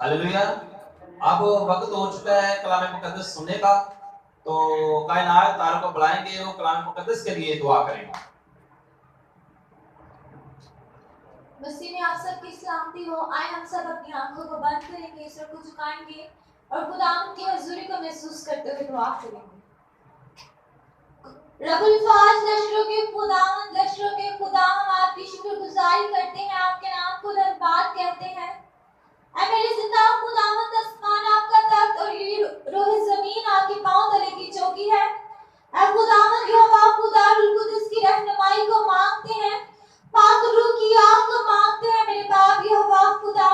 Hallelujah. अब वक्त हो चुका है कलाम मुकद्दस सुनने का, तो कायनात तारों को बुलाएंगे, वो कलाम मुकद्दस के लिए दुआ करेंगे। मसीह में आप सबकी सलामती हो। आए हम सब अपनी आंखों को बंद करेंगे, सर को झुकाएंगे और खुदा की हजूरी को महसूस करते हुए दुआ करेंगे। रब्बुल फाज लश्करों के खुदा, हम आपकी शुक्रगुजारी करते हैं, आपके नाम को धन्यवाद कहते हैं। ऐ मेरे जिंदा खुदावंद, आसमान आपका तख्त और रोह जमीन आपके पांव तले की चौकी है। ऐ खुदावंद यहोवा खुदा, रूह कुदस की रहनुमाई को मांगते हैं, पाक रूह की आग को मांगते हैं मेरे बाप यहोवा खुदा।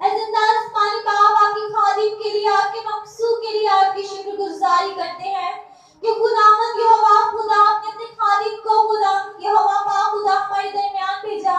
ऐ जिंदा आसमानी बाप, आपकी खादिम के लिए, आपके मकसूद के लिए आपकी शुक्रगुजारी करते हैं कि खुदावंद यहोवा खुदा आपने अपने खादिम को खुदा यहोवा पाक खुदा हमारे दरमियान भेजा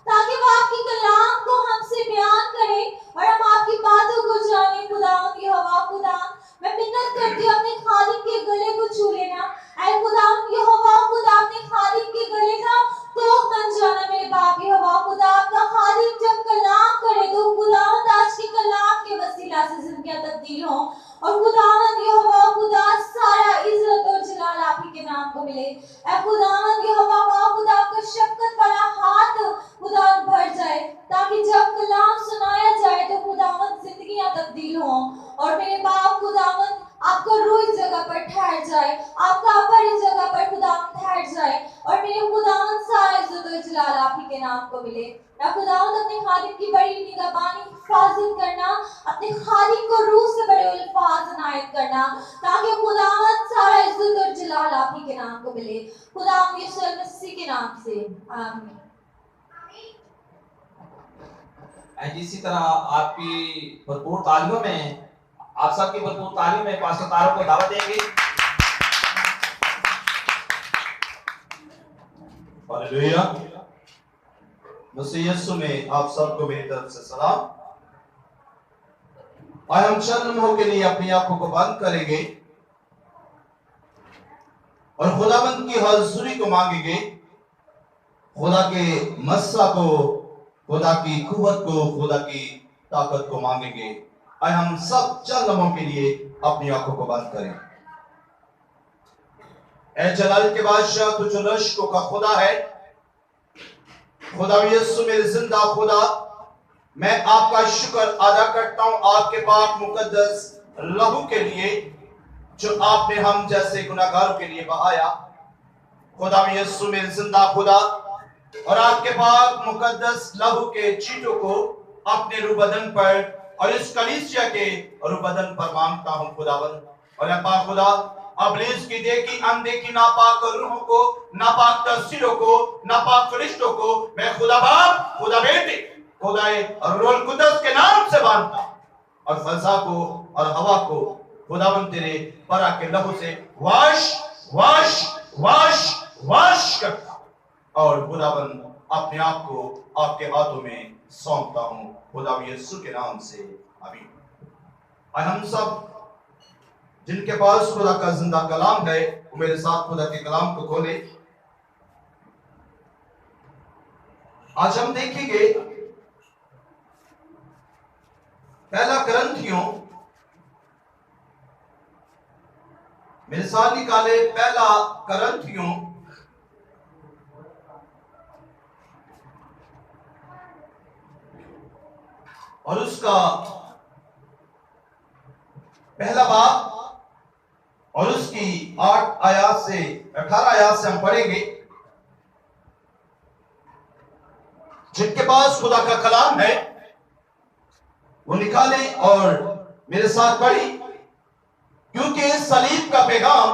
ताकि वो आपकी कलाम को हमसे बयान करे और हम आपकी बातों को जाने। खुदावंद यहोवा खुदा, मैं मिन्नत करती हूँ अपने खादिम के गले को छू लेना। ऐ खुदावंद यहोवा खुदा, अपने खादिम के गले का तोक बन जाना मेरे बाप यहोवा खुदा। आपका खादिम जब कलाम करे तो खुदावंद आज के कलाम के वसीला से जिंदगियां तब्दील हो और खुदावंद यहोवा खुदा सारा इज्जत और जलाल आप ही के नाम को मिले। ऐ खुदावंद यहोवा पाक खुदा, आपका शफकत वाला हाथ खुदा भर जाए ताकि जब कलाम सुनाया जाए तो खुदावंद जिंदगियां तब्दील हो और मेरे बाप खुदावंद आपका रूह इस जगह पर ठहर जाए, आपका अपर इस जगह पर खुदावंद ठहर जाए और मेरे खुदावंद सारा इज्जत और जलाल आप ही के नाम को मिले। या खुदावंद अपने खादिम की बड़ी निगहबानी हिफाजत करना, अपने खादिम को रूह से बड़े अल्फाज इनायत करना ताकि खुदावंद सारा इज्जत और जलाल आप ही के नाम को मिले। खुदावंद यीशु मसीह के नाम से आमीन। इसी तरह आपकी भरपूर तालियों में, आप सबकी भरपूर तालियों में पास्टर तारों को दावत देंगे। हालेलुया। मसीह यीशु में आप सबको मेरी तरफ से सलाम। आज हम चंद लम्हों के लिए अपनी आंखों को बंद करेंगे और खुदावंद की हजूरी को मांगेंगे, खुदा के मस्सा को, खुदा की कुव्वत को, खुदा की ताकत को मांगेंगे। आज हम सब चंद लम्हों के लिए अपनी आंखों को बंद करें। ऐ जलाल के बादशाह, तू जो रश्कों का खुदा है, खुदा यीशु मेरे जिंदा खुदा, मैं आपका शुक्र अदा करता हूं आपके पाक मुकद्दस लहू के लिए जो आपने हम जैसे गुनाहगारों के लिए बहाया। खुदा यीशु मेरे जिंदा खुदा, और आपके पाक मुकद्दस लहू के चीटों को अपने रूबदन पर और इस कलीसिया के रूबदन पर मांगता हूं खुदावंद। और पाक खुदा, अबलीस की देखी अनदेखी नापाक रूहों को, नापाक तस्वीरों को, नापाक फरिश्तों को मैं खुदा बाप, खुदा बेटे, खुदाए और रोल कुदस के नाम से बांधता और फजा को और हवा को खुदावंद तेरे परा के लहू से वाश वाश वाश वाश करता और खुदावंद अपने आप को आपके हाथों में सौंपता हूं खुदा यीशु के नाम से, आमीन। आज हम सब जिनके पास खुदा का जिंदा कलाम है वो मेरे साथ खुदा के कलाम को खोले। आज हम देखेंगे पहला करंथियों, मेरे साथ निकाले पहला करंथियों और उसका पहला बाब और उसकी 8 आयत से 18 आयत से हम पढ़ेंगे। जिनके पास खुदा का कलाम है वो निकाले और मेरे साथ पढ़ी, क्योंकि इस सलीब का पैगाम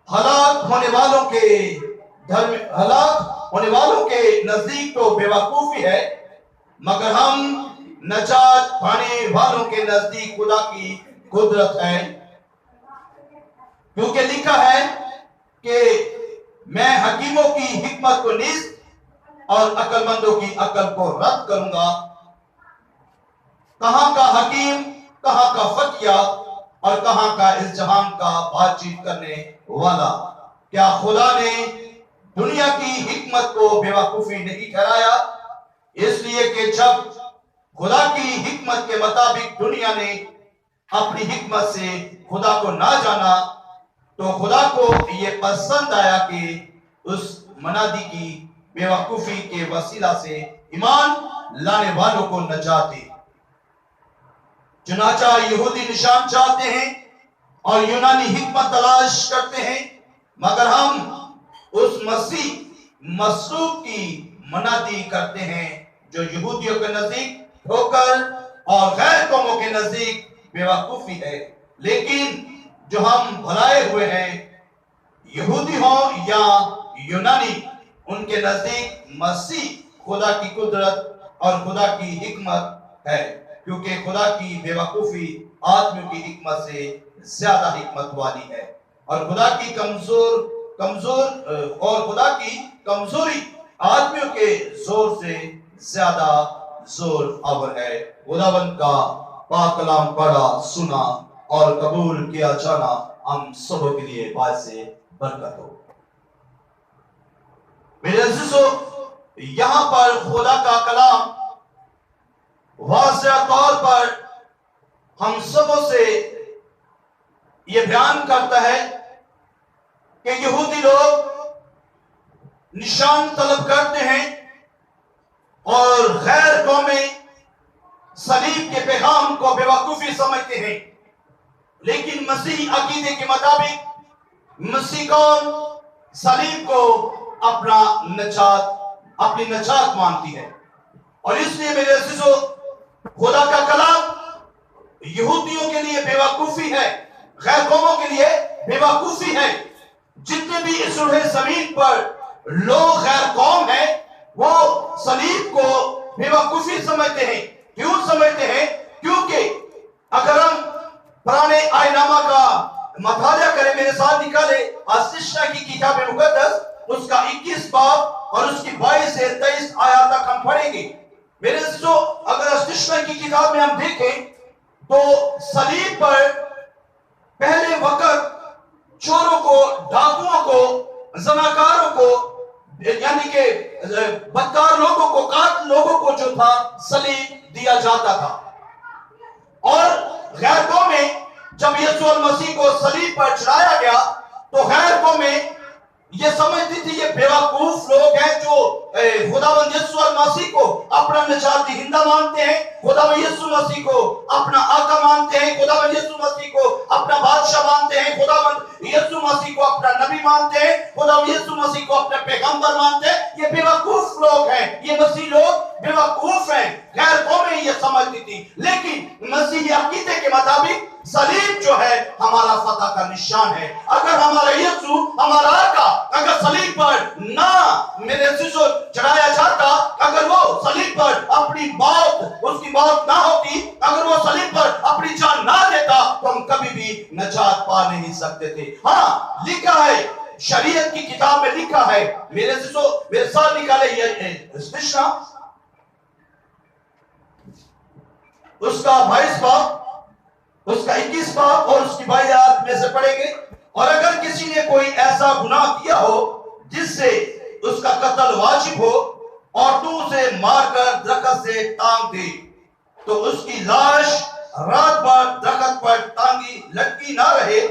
हलाक होने वालों के नजदीक तो बेवकूफी है, मगर हम नजात पाने वालों के नजदीक खुदा की कुदरत है। क्योंकि लिखा है कि मैं हकीमों की हिकमत को निस्त और अक्लमंदों की अक्ल को रद्द करूंगा। कहां का हकीम, कहां का फतिया और कहां का इस जहान का बातचीत करने वाला? क्या खुदा ने दुनिया की हिकमत को बेवकूफी नहीं ठहराया? इसलिए कि जब खुदा की हिकमत के मुताबिक दुनिया ने अपनी हिकमत से खुदा को ना जाना, तो खुदा को ये पसंद आया कि उस मनादी की बेवकूफी के वसीला से ईमान लाने वालों को नजात दे। चुनाचा यहूदी निशान चाहते हैं और यूनानी हिकमत तलाश करते हैं, मगर हम उस मसीह मसलूब की मनादी करते हैं जो यहूदियों के नजदीक ठोकर और गैर कौमों के नजदीक बेवकूफी है। लेकिन जो हम भलाए हुए हैं, यहूदी हो या यूनानी, उनके नजदीक मसीह खुदा की कुदरत और खुदा की हिकमत है, क्योंकि खुदा की बेवकूफी आदमियों की हिकमत से ज्यादा हिकमत वाली है और खुदा की कमजोरी आदमियों के जोर से ज्यादा जोर आवर है। खुदावंद का पाक कलाम पढ़ा, सुना और कबूल किया जाना हम सबों के लिए बात से बरकत हो। मेरे अजीजों, यहां पर खुदा का कलाम वाज़ेह तौर पर हम सबों से यह बयान करता है कि यहूदी लोग निशान तलब करते हैं और गैर कौमें सलीब के पैगाम को बेवकूफी समझते हैं। लेकिन मसीह अकीदे के मुताबिक मसीह कौम सलीब को अपनी नजात मानती है और इसलिए मेरे अजीजों, खुदा का कलाम यहूदियों के लिए बेवकूफी है, गैर कौमों के लिए बेवकूफी है। जितने भी इस रुहे जमीन पर लोग गैर कौम है, वो सलीब को बेवकूफी समझते हैं। क्यों समझते हैं? क्योंकि अगर हम पुराने आयनामा का मतालिया करें, मेरे साथ निकाले अस्तिशा की किताब मुकद्दस, उसका 21 बाब और उसकी 22 से 23 आयत तक हम पढ़ेंगे। मेरे जो अगर अस्तिशा की किताब में हम देखें तो सलीब पर पहले वक्त चोरों को, डाकुओं को, जनाकारों को, यानी कि बदकार लोगों को, कातिल लोगों को जो था सलीब दिया जाता था। और गैर कौमें जब यीशु मसीह को सलीब पर चढ़ाया गया तो गैर कौमें ये समझती थी ये बेवकूफ लोग हैं जो खुदावंद यीशु मसीह को अपना निजात दहिंदा मानते हैं, खुदावंद यीशु मसीह को अपना आका मानते हैं, खुदावंद यीशु मसीह को अपना बादशाह मानते हैं, खुदावंद यीशु मसीह को अपना नबी मानते हैं, खुदावंद यीशु मसीह को अपना पैगंबर मानते हैं। ये बेवकूफ लोग हैं, ये मसीह लोग बेवकूफ हैं। गैर कौमें ये समझती थी, लेकिन मसीही अकीदे के मुताबिक सलीब जो है हमारा फतह का निशान है। अगर हमारा यीशु, हमारा आका अगर सलीब पर ना मेरे अजीजों चढ़ाया जाता, अगर वो सलीब पर अपनी मौत, उसकी मौत ना होती, अगर वो सलीब पर अपनी जान ना देता, तो हम कभी भी नजात पा नहीं सकते थे। हाँ, लिखा है शरीयत की किताब में, लिखा है मेरे अजीजों, मेरे साथ निकाले ये मिशना उसका 22 बाब, उसका 21 बाब और उसकी 22 आयत में से पढ़ेंगे। और अगर किसी ने कोई ऐसा गुनाह किया हो जिससे उसका कत्ल वाजिब हो और तू उसे मारकर दरख्त से टांग दे, तो उसकी लाश रात भर दरख्त पर टांगी लटकी ना रहे,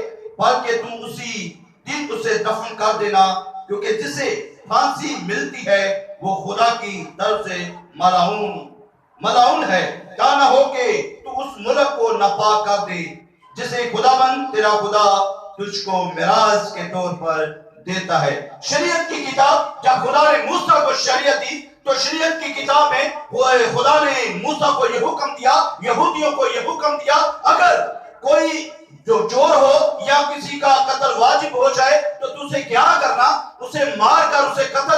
बल्कि तू उसी दिन उसे दफन कर देना, क्योंकि जिसे फांसी मिलती है वो खुदा की तरफ से मलाउन है। क्या ना हो कि तू उस मुल्क को नापाक कर दे जिसे खुदाबंद तेरा खुदा तुझको मिराज के तौर पर देता है। शरीयत की किताब, जब खुदा ने मूसा को शरीयत दी, तो शरीयत की किताब में खुदा ने मूसा को यह हुक्म दिया, यहूदियों को यह हुक्म दिया, अगर कोई जो चोर हो या किसी का कत्ल वाजिब हो जाए तो तुझे क्या करना, उसे मारकर उसे कत्ल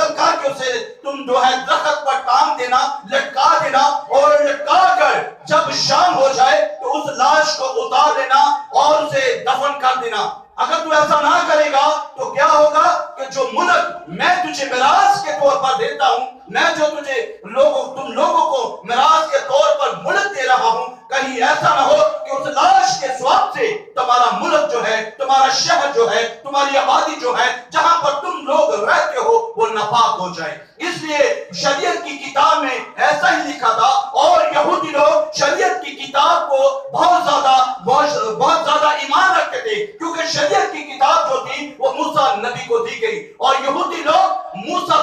करके उसे तुम जो है दरख्त पर टांग देना, लटका देना, और लटका कर जब शाम हो जाए तो उस लाश को उतार लेना और उसे दफन कर देना। अगर तू ऐसा ना करेगा तो क्या होगा कि जो मुल्क मैं तुझे मिराज के तौर पर देता हूं, मैं जो तुम लोगों को मिराज के तौर पर मुल्क दे रहा हूं, कहीं ऐसा ना हो कि उस लाश के स्वाब से तुम्हारा मुल्क जो है, तुम्हारा शहर जो है, तुम्हारी आबादी जो है, जहां पर तुम लोग रहते हो, वो नापाक हो जाए। इसलिए शरीयत की किताब में ऐसा ही लिखा था, और यहूदी लोग शरीयत की किताब को बहुत ज्यादा ईमान रखते थे, क्योंकि शरीयत की किताब जो थी वो मूसा नबी को दी गई, और यहूदी लोग मूसा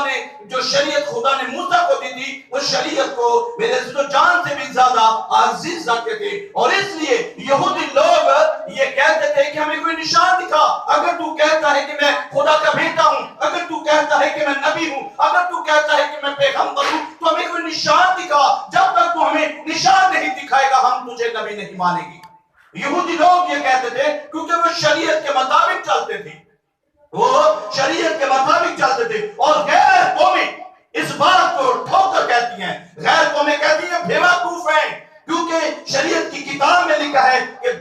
ने जो शरीयत खुदा ने मूसा को दी थी, उस शरीयत को मेरे जान से भी ज्यादा अजीज रखते थे। और इसलिए यहूदी लोग ये कहते थे कि हमें कोई निशान दिखा। अगर तू कहता है कि मैं खुदा का बेटा हूं, अगर तू कहता है कि मैं नबी हूं, अगर तू कहता है कि मैं पैगंबर हूं, तो हमें कोई निशान दिखा। जब तक तू हमें निशान नहीं दिखाएगा, हम तुझे नबी नहीं मानेंगे। यहूदी लोग ये कहते थे, क्योंकि वो शरीयत के मुताबिक चलते थे, वो शरीयत के मुताबिक चलते थे। और गैर कौमें इस बात को ठोकर कहती हैं, गैर कौमें कहती हैं बेवकूफ हैं, क्योंकि शरीयत की किताब में लिखा है कि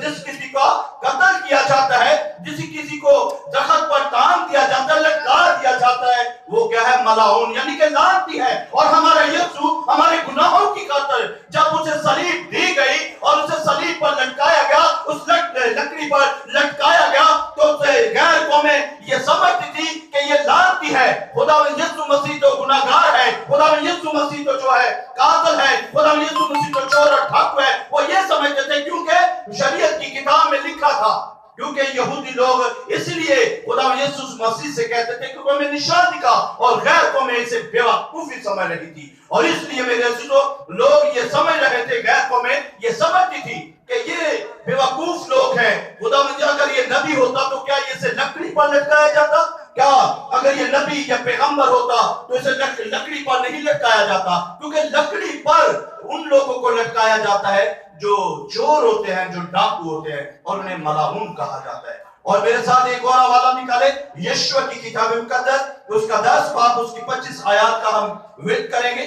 जिस किसी का कत्ल किया जाता है, जिस किसी को दरख्त पर टांग दिया जाता है, लटका दिया जाता है, वो क्या है? मलाऊन, यानी कि लानती है। और हमारा यीशु हमारे गुनाहों की खातिर जब उसे सलीब दी गई और उसे सलीब पर लटकाया गया, उस लकड़ी पर लटकाया गया, तो गैर कौमें ये समझती थी कि ये लानती है। खुदा यीशु मसीह तो गुनाहगार है, खुदा यीशु मसीह तो जो है कातिल है, खुदा यीशु मसीह तो चोर और डाकू है, वो ये समझते थे, क्योंकि शरीयत की किताब में लिखा था। क्योंकि यहूदी लोग इसलिए खुदा यीशु मसीह से कहते थे कि हमें निशान दिखा, और गैर कौमें इसे बेवकूफी समझ रही थी। और इसलिए मेरे अजीजों, लोग ये समझ रहे थे, गैर कौमें ये समझती थी कि ये बेवकूफ लोग हैं। खुदा में अगर ये नबी होता तो क्या ये इसे लकड़ी पर लटकाया जाता? क्या अगर ये नबी या पैगंबर होता तो इसे लकड़ी पर नहीं लटकाया जाता? क्योंकि लकड़ी पर उन लोगों को लटकाया जाता है जो चोर होते हैं, जो डाकू होते हैं, और उन्हें मलाऊन कहा जाता है। और मेरे साथ एक और हवाला निकाले, यशुआ की किताब मुकद्दस, उसका 10 बाब उसकी 25 आयत का हम विद करेंगे।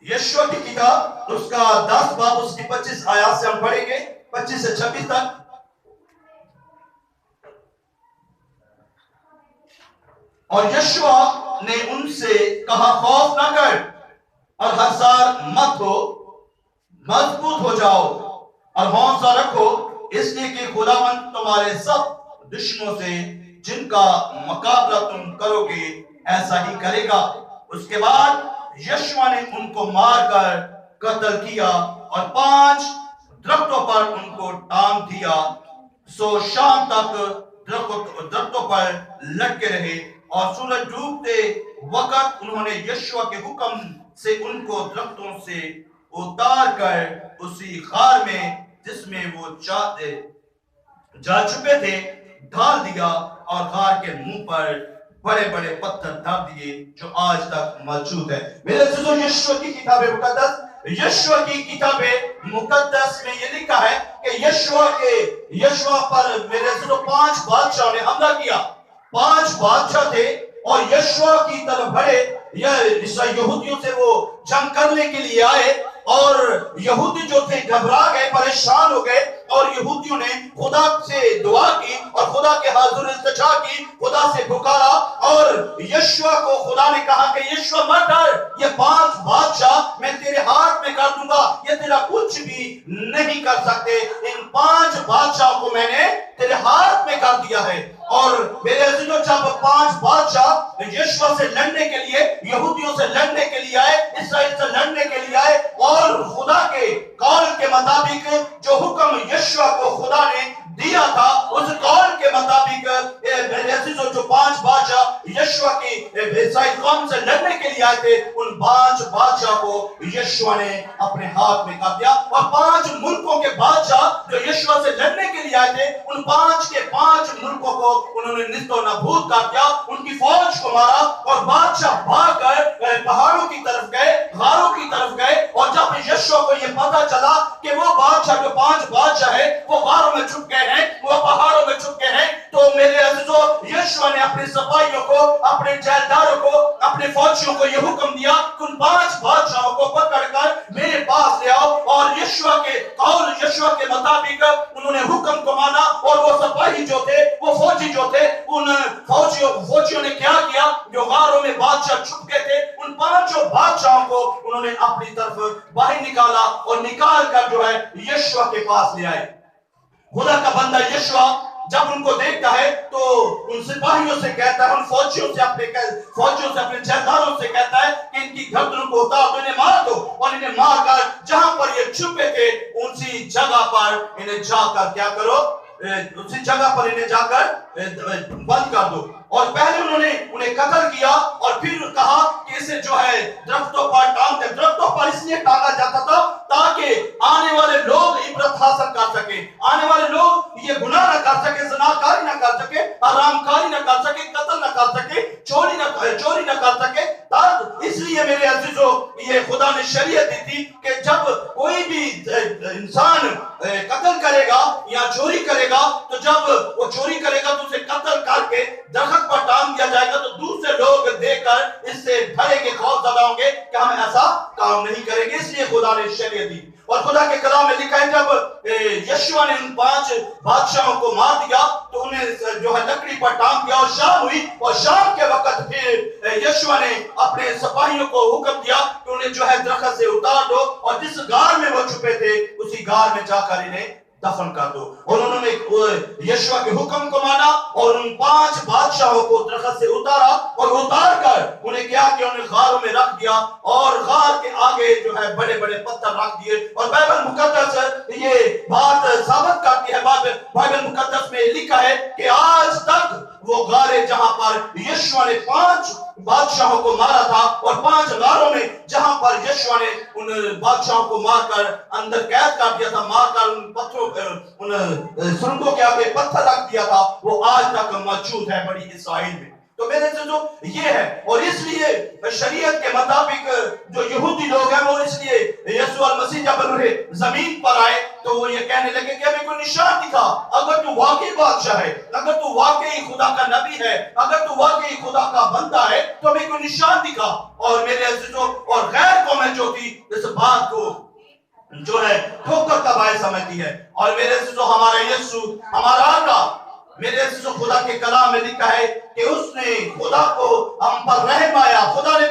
यशुआ की किताब उसका 10 बाब उसकी 25 आयत से हम पढ़ेंगे 25 से 26 तक। और यशुआ ने उनसे कहा, खौफ ना कर और हंसार मत हो, मजबूत हो जाओ और हौसला रखो, इसलिए कि खुदावंद तुम्हारे सब दुश्मनों से जिनका मुकाबला तुम करोगे ऐसा ही करेगा। उसके बाद यशुआ ने उनको मारकर कत्ल किया और 5 दरख्तों पर उनको टांग दिया। सो शाम तक दरख्तों पर लटके रहे, और सूरज डूबते वक्त उन्होंने यशुआ के हुक्म से उनको दरख्तों से उतार कर उसी खार में जिसमें वो जा चुके थे डाल दिया, और खार के मुंह पर बड़े बड़े पत्थर डाल दिए जो आज तक मौजूद है। मेरे अजीजों, यशुआ की किताब मुकद्दस, यशुआ की किताब मुकद्दस में ये लिखा है कि यशुआ पर मेरे अजीजों 5 बादशाहों ने हमला किया। 5 बादशाह थे और यशुआ की तरफ बढ़े। यहूदियों से वो जंग करने के लिए आए, और यहूदी जो थे घबरा गए, परेशान हो गए, और यहूदियों ने खुदा से दुआ की और खुदा के हाज़ुर इल्तिजा की, खुदा से पुकारा, और यशुआ को खुदा ने कहा कि यशुआ मत डर, ये 5 बादशाह मैं तेरे हाथ में कर दूंगा, ये तेरा कुछ भी नहीं कर सकते। इन 5 बादशाह को मैंने तेरे हाथ में कर दिया है। और मेरे अजीजों, जब 5 बादशाह यशुआ से लड़ने के लिए, यहूदियों से लड़ने के लिए आए, इसराइल से लड़ने के लिए आए, और खुदा के कौल के मुताबिक जो हुक्म यशुआ को खुदा ने दिया था, उस कौल के मुताबिक जो 5 बादशाह यशुआ की इसराइल कौम से लड़ने के लिए आए थे, उन 5 बादशाह को यशुआ ने अपने हाथ में कर दिया। और 5 मुल्कों के बादशाह जो यशुआ से लड़ने के लिए आए थे, उन 5 के 5 मुल्कों को उन्होंने निस्तो नाबूद कर दिया, उनकी फौज को मारा, और बादशाह भागकर पहाड़ों की तरफ गए, गारों की तरफ गए। और जब यशुआ को यह पता चला कि वो बादशाह जो 5 बादशाह है वो गारों में छुप गए हैं, वो पहाड़ों में छुप गए हैं, तो मेरे अजीजों, यशुआ ने अपने सिपाहियों को, अपने जेलदारों को, अपने फौजियों को यह हुक्म दिया कि उन 5 बादशाहों को पकड़कर मेरे पास ले आओ। और यशुआ के मुताबिक उन्होंने हुक्म को माना, और वो सिपाही जो थे, वो फौजी जो थे, उन फौजियों ने क्या किया, जो गारों में बादशाह छुप गए थे, उन 5 बादशाहों को उन्होंने अपनी तरफ बाहर निकाला, और निकाल कर जो है यशुआ के पास ले आए। खुदा का बंदा यशुआ जब उनको देखता है तो उन सिपाहियों से कहता है, उन फौजियों से अपने जरदारों से कहता है कि इनकी गर्दनों को उतार दो, इन्हें मार दो, और इन्हें मारकर जहां पर ये छुपे थे उसी जगह पर इन्हें जाकर क्या करो, उसी जगह पर इन्हें जाकर बंद कर दो। और पहले उन्होंने उन्हें कत्ल किया और फिर कहा कि इसे जो है दरख्तों पर टांग दे। दरख्तों पर इसलिए टांगा जाता था ताकि आने वाले लोग इबरत हासिल कर सके, आने वाले लोग ये गुनाह न कर सके, ज़िनाकारी न कर सके, हरामकारी न कर सके, कत्ल न कर सके, चोरी न कर सके। तब इसलिए मेरे अजीजों ये खुदा ने शरीयत दी थी कि जब कोई भी इंसान कत्ल करेगा या चोरी करेगा, तो जब वो चोरी करेगा तो उसे कत्ल करके दरख्त पर टांग दिया जाएगा, तो दूसरे लोग देखकर इससे डरेंगे, खौफजदा होंगे कि हम ऐसा काम नहीं करेंगे। इसलिए खुदा ने शरीयत दी। और खुदा के कलाम में लिखा है जब यशुआ ने उन 5 बादशाहों को मार दिया तो उन्हें जो है लकड़ी पर टांग दिया और शाम हुई, और शाम के वक्त फिर यशुआ ने अपने सिपाहियों को हुक्म दिया कि उन्हें जो है दरख्त से उतार दो और जिस गार में वो छुपे थे उसी गार में जाकर इन्हें दफन कर दो। और उन्होंने यशुआ के हुक्म को माना और उन 5 बादशाहों को दरख्त से उतारा और उतार कर उन्हें क्या किया, उन्हें गारों में रख दिया और गार के आगे जो है बड़े बड़े पत्थर रख दिए। और बाइबल मुकद्दस ये बात साबित करती है, बाइबल मुकद्दस में लिखा है कि आज तक वो गारे जहां पर यशुआ ने 5 बादशाहों को मारा था और 5 गारों में जहां पर यशुआ ने उन बादशाहों को मारकर अंदर कैद कर दिया था, मारकर उन पत्थरों उन सुरंगों के आगे पत्थर रख दिया था, वो आज तक मौजूद है बड़ी इस्राइल में। तो मेरे से जो ये है, और इसलिए शरीयत के मुताबिक जो यहूदी लोग हैं वो इसलिए यीशु मसीह जब जमीन पर आए तो वो ये कहने लगे कि हमें कोई निशान दिखा, अगर तू वाकई बादशाह है, अगर तू वाकई खुदा का नबी है, अगर तू वाकई खुदा का बंदा है तो हमें कोई निशान दिखा। और मेरे अजीजों और गैर कौमें जो थी इस बात को जो है ठोकर का बायस समझती है। और मेरे अजीजों हमारा यीशु हमारा आका, मेरे अजीजों खुदा के कलाम में लिखा है कि उसने खुदा को हम पर रहम आया। खुदा ने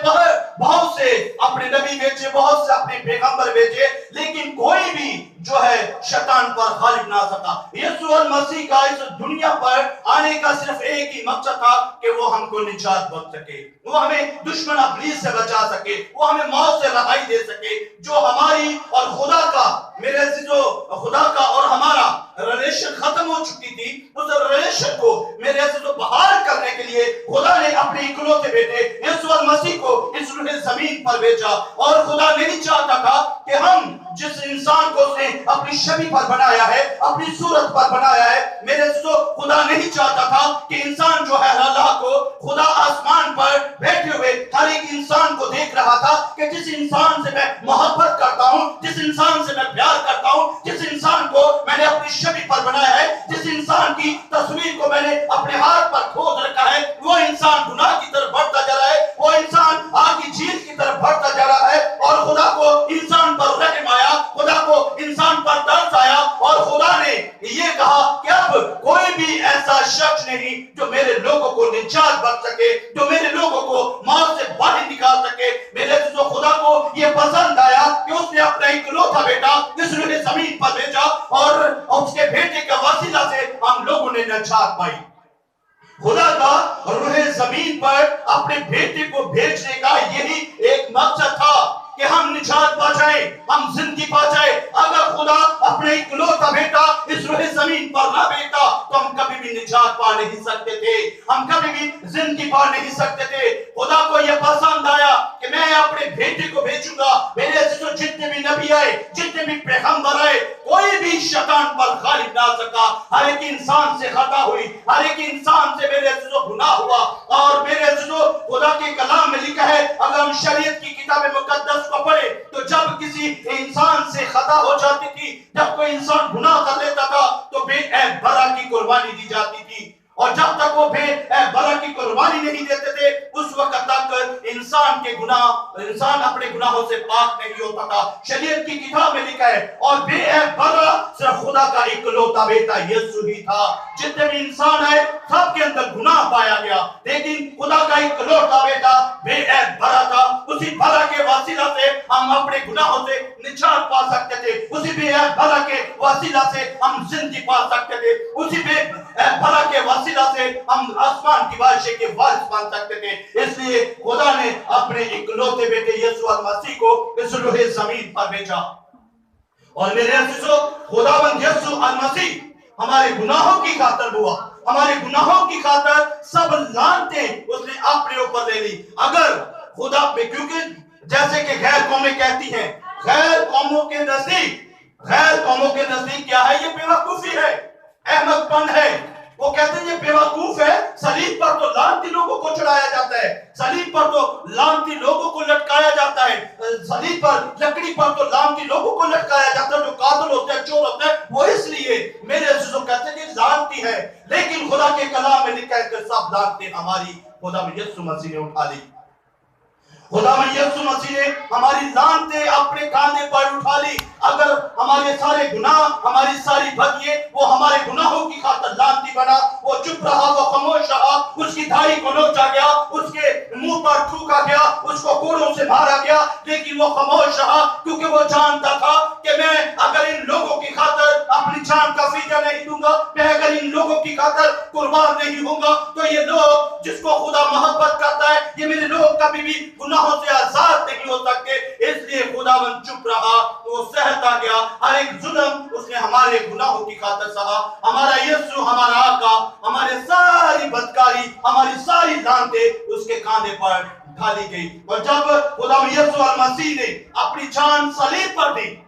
बहुत से अपने नबी भेजे, बहुत से अपने पैगंबर भेजे, लेकिन कोई भी जो है शैतान पर गालिब ना सका। यीशु मसीह का इस दुनिया पर आने का सिर्फ एक ही मकसद था कि वो हमको निजात बख्श सके, वो हमें दुश्मन इब्लीस से बचा सके, वो हमें मौत से रहाई दे सके। जो हमारी और खुदा का, मेरे अजीजों, खुदा का और हमारा रिलेशन खत्म हो चुकी थी, उस रिलेशन को मेरे अजीजों बहाल करने के लिए खुदा ने अपने इकलौते बेटे यीशु मसीह को इस जमीन पर भेजा। और खुदा नहीं चाहता था कि हम जिस इंसान को उसने अपनी छवि पर बनाया है, अपनी सूरत पर बनाया है, मेरे अजीजों खुदा नहीं चाहता था कि इंसान जो है अल्लाह को, खुदा आसमान पर बैठे हुए हर एक इंसान को देख रहा था कि जिस इंसान से मैं मोहब्बत करता हूं, जिस इंसान से मैं प्यार करता हूं, जिस इंसान को मैंने अपनी छवि पर बनाया है, जिस इंसान की तस्वीर को मैंने अपने हाथ पर खोद रखा है, वो इंसान गुनाह की तरफ बढ़ता जा रहा है, वो इंसान आग की झील की तरफ बढ़ता जा रहा है। और खुदा को इंसान पर रहम आया, खुदा को इंसान पर तरस आया और खुदा ने ये कहा कि अब कोई भी ऐसा शख्स नहीं जो मेरे लोगों को निजात बख्श सके, जो मेरे लोगों को मौत से बाहर निकाल सके। मेरे जो खुदा को ये पसंद आया कि उसने अपना इकलौता बेटा इसने जमीन पर भेजा और उसके बेटे के वसीला से हम लोगों ने निजात पाई। खुदा का रूह जमीन पर अपने बेटे को भेजने का यही एक मकसद था कि हम निजात पा जाए, हम जिंदगी पा जाए। अगर खुदा अपने इकलौता बेटा इस रूह जमीन पर ना भेजता तो हम कभी भी निजात पा नहीं सकते थे, हम कभी भी जिंदगी पा नहीं सकते थे। खुदा को यह पसंद आया कि मैं अपने बेटे को भेजूंगा। मेरे अजीजों जितने भी नबी आए, जितने भी पैगंबर आए, कोई भी शैतान पर गालिब ना सका। हर एक इंसान से खता हुई, हर एक इंसान से मेरे अजीजों गुनाह हुआ। और मेरे अजीजों खुदा के कलाम में लिखा है, अगर हम शरीयत की किताब मुकद्दस को पढ़े तो जब किसी इंसान से खता हो जाती थी, जब कोई इंसान गुनाह कर लेता था तो बेअहबरा की कुर्बानी दी जाती थी। और जब तक वो बेअहबरा की कुर्बानी नहीं देते थे उस वक्त तक इंसान अपने गुनाहों से पाक नहीं होता था। शरीयत की किताब में लिखा है, और बेअहबरा सिर्फ खुदा का इकलौता बेटा यीशु ही था। जितने भी इंसान है सबके अंदर गुनाह पाया गया, लेकिन खुदा का इकलौता बेटा बेअहबरा था। उसी भरा के वसीला से हम अपने गुनाहों से निजात पा सकते थे, उसी बेअहबरा के वसीला से हम जिंदगी पा सकते थे, उसी भला के वसीला से हम आसमान की बादशाह के वारिस बन सकते थे। इसलिए खुदा ने अपने इकलौते बेटे यीशु मसीह को इस रूहे जमीन पर भेजा। और मेरे अजीजों, खुदावंद यीशु मसीह हमारे गुनाहों की खातिर हुआ, हमारे गुनाहों की खातिर सब लानतें उसने अपने ऊपर ले ली। अगर खुदा पे, क्योंकि जैसे कि गैर कौमें कहती हैं, गैर कौमों के नजदीक क्या है? ये बेवकूफी है, अहमकपन है। वो कहते हैं ये बेवकूफ है। सलीब पर तो लानती लोगों को चढ़ाया जाता है, सलीब पर तो लानती लोगों को लटकाया जाता है, सलीब पर लकड़ी पर तो लानती लोगों को लटकाया जाता है जो कातिल होते हैं, चोर होते हैं। वो इसलिए मेरे अजीजों कहते हैं कि लानती है, लेकिन खुदा के कलाम में लिखा है कि सब लानतें हमारी खुदा में यीशु मसीह ने उठा ली। खुदा में यीशु मसीह ने हमारी लानतें अपने कांधे पर उठा ली। अगर हमारे सारे गुनाह, हमारी सारी बदिए वो हमारे गुनाहों की खातिर लानती बना, वो चुप रहा, वो खामोश रहा, उसकी दाढ़ी को नोचा गया, उसके मुंह पर थूका गया, उसको कोड़ों से मारा गया, लेकिन वो खामोश रहा क्योंकि वो जानता था कि मैं अगर इन लोगों की खातिर अपनी जान का फिदिया नहीं दूंगा, मैं अगर इन लोगों की खातिर कुर्बान नहीं होऊंगा, तो ये लोग जिसको खुदा मोहब्बत करता है, ये मेरे लोग कभी भी गुनाहों से आजाद नहीं हो सकते। इसलिए खुदावंद चुप रहा, वो सहता गया। हर एक जुल्म उसने हमारे गुनाहों की खातिर सहा। हमारा यीशु, हमारा आका, हमारे सारी बदकारी, हमारी सारी लानतें उसके कांधे पर ढाली गई। और जब खुदा यीशु मसीह ने अपनी जान सलीब पर दी,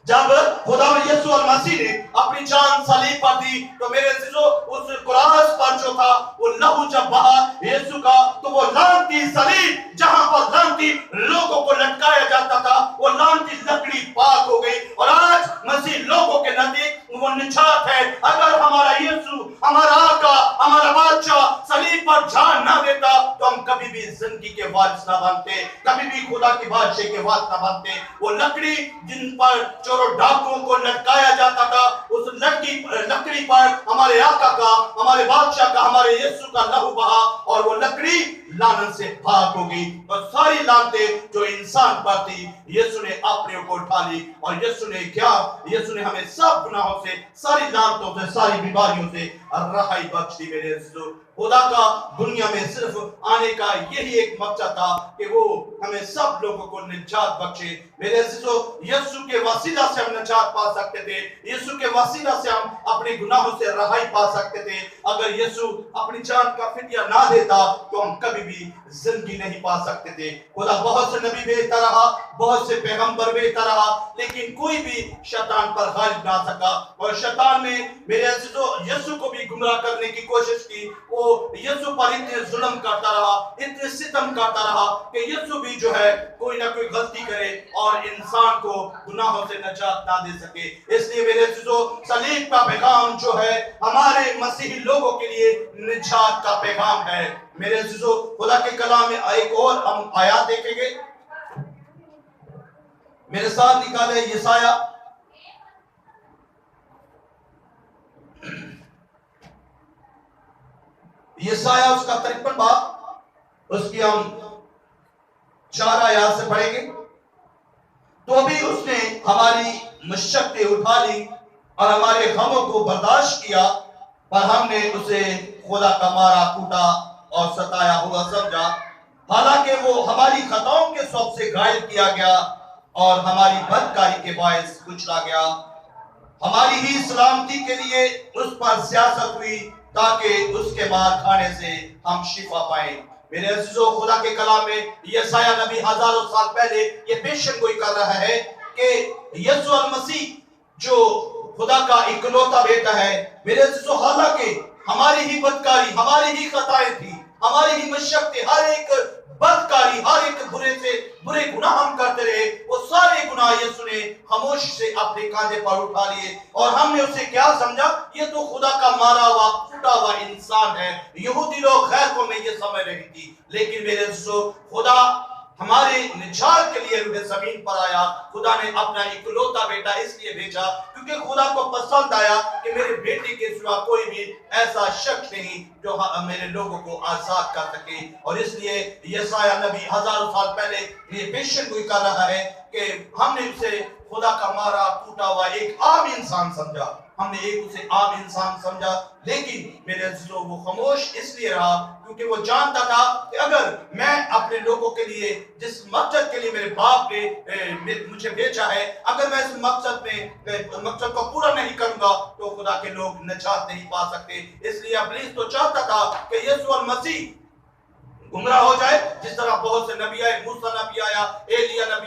जब खुदा यीशु मसीह ने अपनी जान सलीब पर दी, तो मेरे अजीजों उस क्रॉस पर जो था वो लहू जब बहा यीशु का, तो वो लानती सलीब जहां पर लानती लोगों को लटकाया जाता था, वो लानती लकड़ी पाक हो गई। और आज मसीह लोगों के नजदीक वो निजात है। अगर हमारा यीशु, हमारा आका, हमारा बादशाह सलीब पर जान ना देता, तो हम कभी भी जिंदगी के वारिस ना बनते, कभी भी खुदा की बादशाह के वारिस ना बनते। वो लकड़ी जिन पर चोरों डाकुओं को लटकाया जाता था, उस लकड़ी पर हमारे आका का, हमारे बादशाह का, हमारे यीशु का लहू बहा, और वो लकड़ी लानत से पाक हो गई। और सारी लानतें जो इंसान पर थी यीशु ने अपने ऊपर उठा ली। और यीशु ने क्या? यीशु ने हमें सब गुनाहों से, सारी लानतों से, सारी बीमारियों से रहाई बख्श दी। मेरे खुदा का दुनिया में सिर्फ आने का यही एक मकसद था कि वो हमें सब लोगों को निजात बख्शे। मेरे अजीजों, यीशु के वसीला से हम निजात पा सकते थे, यीशु के वसीला से हम अपने गुनाहों से रहाई पा सकते थे। अगर यीशु अपनी जान का फिदिया ना देता तो हम कभी भी जिंदगी नहीं पा सकते थे। खुदा बहुत से नबी भेजता रहा, बहुत से पैगंबर भेजता रहा, लेकिन कोई भी शैतान पर गालिब ना सका। और शैतान ने मेरे अजीजों यीशु को भी गुमराह करने की कोशिश की। वो यीशु पर इतने जुल्म करता रहा, इतने सितम करता रहा कि यीशु भी जो है कोई ना कोई गलती करे और इंसान को गुनाहों से निजात ना दे सके। इसलिए मेरे अजीजों, सलीब का पैगाम जो है हमारे मसीही लोगों के लिए निजात का पैगाम है। मेरे अजीजों, खुदा के कलाम में एक और हम आयत देखेंगे। मेरे साथ निकाले यशाया उसका 53 बाब, उसकी हम 4 आयत से पढ़ेंगे। तो भी उसने हमारी मशक्कतें उठा ली और हमारे गमों को बर्दाश्त किया, पर हमने उसे खुदा का मारा, कूटा और सताया हुआ समझा। हालांकि वो हमारी खताओं के सौंप से घायल किया गया और हमारी बदकारी के बायस कुचला गया। हमारी ही सलामती के लिए उस पर सियासत हुई ताकि उसके मार खाने से हम शिफा पाए। मेरे अजीजों, खुदा के कलाम में यशाया नबी हजारों साल पहले ये पेशन गोई कर रहा है कि यीशु मसीह जो खुदा का इकलौता बेटा है। मेरे अजीजों, हालांकि हमारी ही बदकारी, हमारी ही खताएं थी, हमारी ही मशक्कतें, हर एक बदकारी, हर एक बुरे से बुरे गुनाह हम करते रहे, वो सारे गुनाह यीशु ने खामोशी से अपने कांधे पर उठा लिए। और हमने उसे क्या समझा? ये तो खुदा का मारा हुआ, फूटा हुआ इंसान है। यहूदी लोग गैर को में ये समझ रही थी, लेकिन मेरे दोस्तों, खुदा हमारे निजात के लिए रूहे जमीन पर आया। खुदा ने अपना इकलौता बेटा इसलिए भेजा क्योंकि खुदा को पसंद आया कि मेरे बेटे के सिवा कोई भी ऐसा शख्स नहीं जो मेरे लोगों को आजाद कर सके। और इसलिए यशाया नबी हजारों साल पहले ये पेशन गोई कर रहा है कि हमने उसे खुदा का मारा, टूटा हुआ एक आम इंसान समझा, हमने एक उसे आम इंसान समझा, लेकिन मेरे अजीजों वो खामोश इसलिए रहा क्योंकि वो जानता था कि अगर मैं अपने लोगों के लिए जिस मकसद के लिए मेरे बाप ने मुझे भेजा है, अगर मैं इस मकसद को पूरा नहीं करूंगा तो खुदा के लोग निजात नहीं पा सकते। इसलिए इब्लीस तो चाहता था कि यीशु मसीह गुमराह हो जाए, जिस तरह बहुत से नबी आए, मूसा नबी आया, एलिया नबी